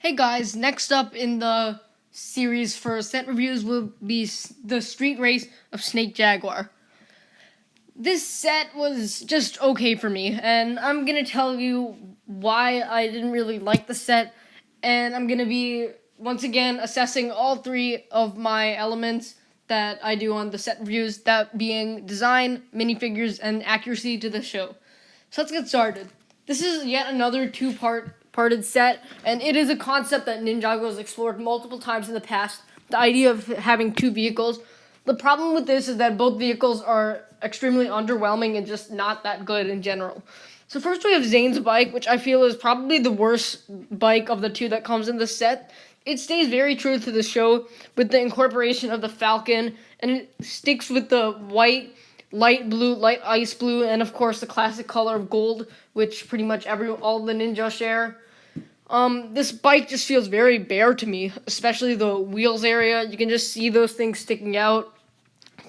Hey guys, next up in the series for set reviews will be the street race of Snake Jaguar. This set was just okay for me, and I'm gonna tell you why I didn't really like the set, and I'm gonna be once again assessing all three of my elements that I do on the set reviews, that being design, minifigures, and accuracy to the show. So let's get started. This is yet another two-parted set, and it is a concept that Ninjago has explored multiple times in the past, the idea of having two vehicles. The problem with this is that both vehicles are extremely underwhelming and just not that good in general. So first we have Zanes Bike, which I feel is probably the worst bike of the two that comes in the set. It stays very true to the show with the incorporation of the Falcon, and it sticks with the white, light blue, light ice blue, and of course the classic color of gold, which pretty much all the ninja share. This bike just feels very bare to me, especially the wheels area. You can just see those things sticking out.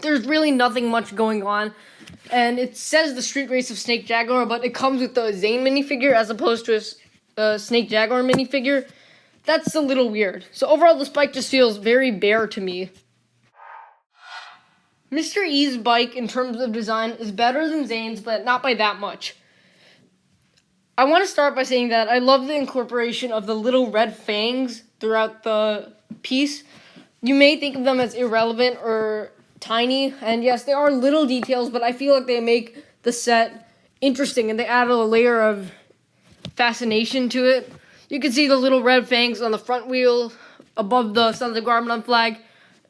There's really nothing much going on, and it says the street race of Snake Jaguar, but it comes with the Zane minifigure as opposed to a Snake Jaguar minifigure. That's a little weird. So overall, this bike just feels very bare to me. Mr. E's bike, in terms of design, is better than Zane's, but not by that much. I want to start by saying that I love the incorporation of the little red fangs throughout the piece. You may think of them as irrelevant or tiny, and yes, they are little details, but I feel like they make the set interesting, and they add a layer of fascination to it. You can see the little red fangs on the front wheel, above the Sons of Garmadon flag,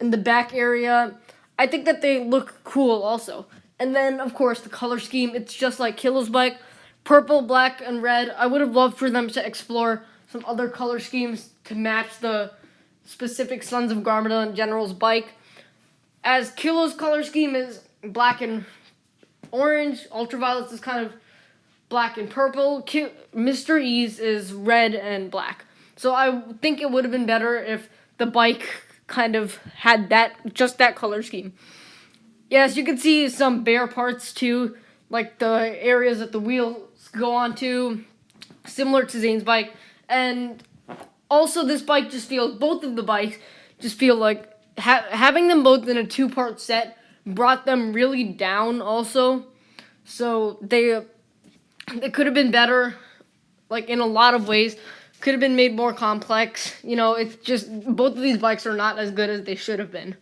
in the back area. I think that they look cool also. And then, of course, the color scheme, it's just like Killo's bike. Purple, black, and red. I would have loved for them to explore some other color schemes to match the specific Sons of Garmadon General's bike. As Killo's color scheme is black and orange, Ultraviolet's is kind of black and purple, Mr. E's is red and black. So I think it would have been better if the bike kind of had just that color scheme. Yes, you can see some bare parts too, like the areas that the wheels go onto, similar to Zane's bike. And also this bike just feels, both of the bikes just feel like having them both in a two-part set brought them really down also. So they could have been better, like in a lot of ways. Could have been made more complex. You know, it's just, both of these bikes are not as good as they should have been.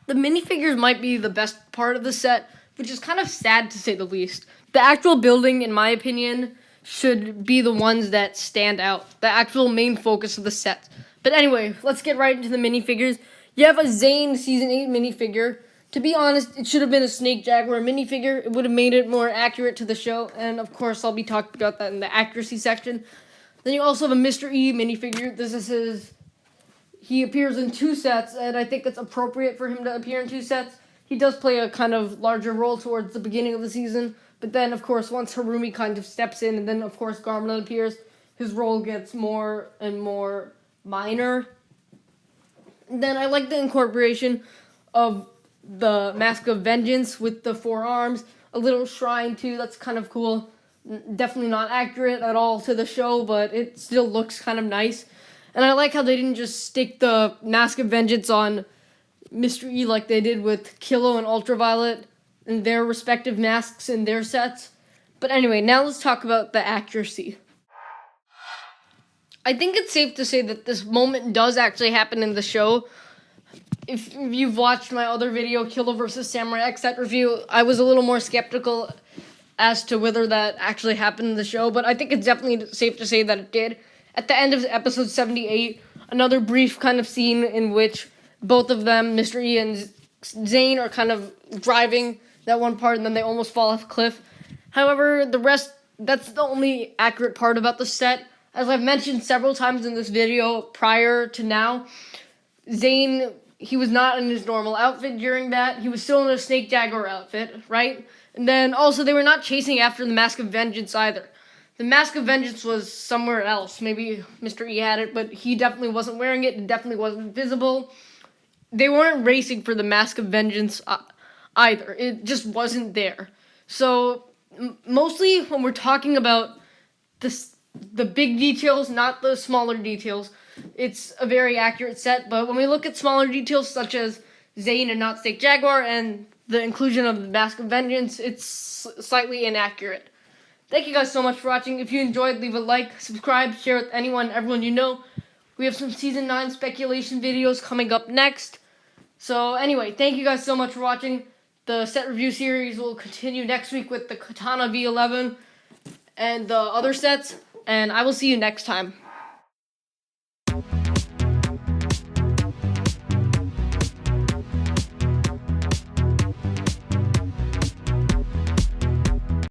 The minifigures might be the best part of the set, which is kind of sad to say the least. The actual building, in my opinion, should be the ones that stand out. The actual main focus of the set. But anyway, let's get right into the minifigures. You have a Zane Season 8 minifigure. To be honest, it should have been a Snake Jaguar minifigure. It would have made it more accurate to the show, and of course, I'll be talking about that in the accuracy section. Then you also have a Mr. E minifigure. This is he appears in two sets, and I think it's appropriate for him to appear in two sets. He does play a kind of larger role towards the beginning of the season, but then, of course, once Harumi kind of steps in, and then, of course, Garmadon appears, his role gets more and more minor. And then I like the incorporation of the Mask of Vengeance with the four arms, a little shrine too, that's kind of cool. Definitely not accurate at all to the show, but it still looks kind of nice. And I like how they didn't just stick the Mask of Vengeance on Mr. E like they did with Killo and Ultraviolet and their respective masks in their sets. But anyway, now let's talk about the accuracy. I think it's safe to say that this moment does actually happen in the show. If you've watched my other video, Killo vs. Samurai X set review, I was a little more skeptical as to whether that actually happened in the show, but I think it's definitely safe to say that it did. At the end of episode 78, another brief kind of scene in which both of them, Mr. E and Zane, are kind of driving that one part, and then they almost fall off a cliff. However, the rest, that's the only accurate part about the set. As I've mentioned several times in this video prior to now, Zane, he was not in his normal outfit during that. He was still in a Snake Jaguar outfit, right? And then also they were not chasing after the Mask of Vengeance either. The Mask of Vengeance was somewhere else. Maybe Mr. E had it, but he definitely wasn't wearing it. It definitely wasn't visible. They weren't racing for the Mask of Vengeance either. It just wasn't there. So mostly when we're talking about this the big details, not the smaller details. It's a very accurate set, but when we look at smaller details such as Zane and not Steak Jaguar and the inclusion of the Mask of Vengeance, it's slightly inaccurate. Thank you guys so much for watching. If you enjoyed, leave a like, subscribe, share with everyone you know. We have some Season 9 speculation videos coming up next. So anyway, thank you guys so much for watching. The set review series will continue next week with the Katana V11 and the other sets. And I will see you next time.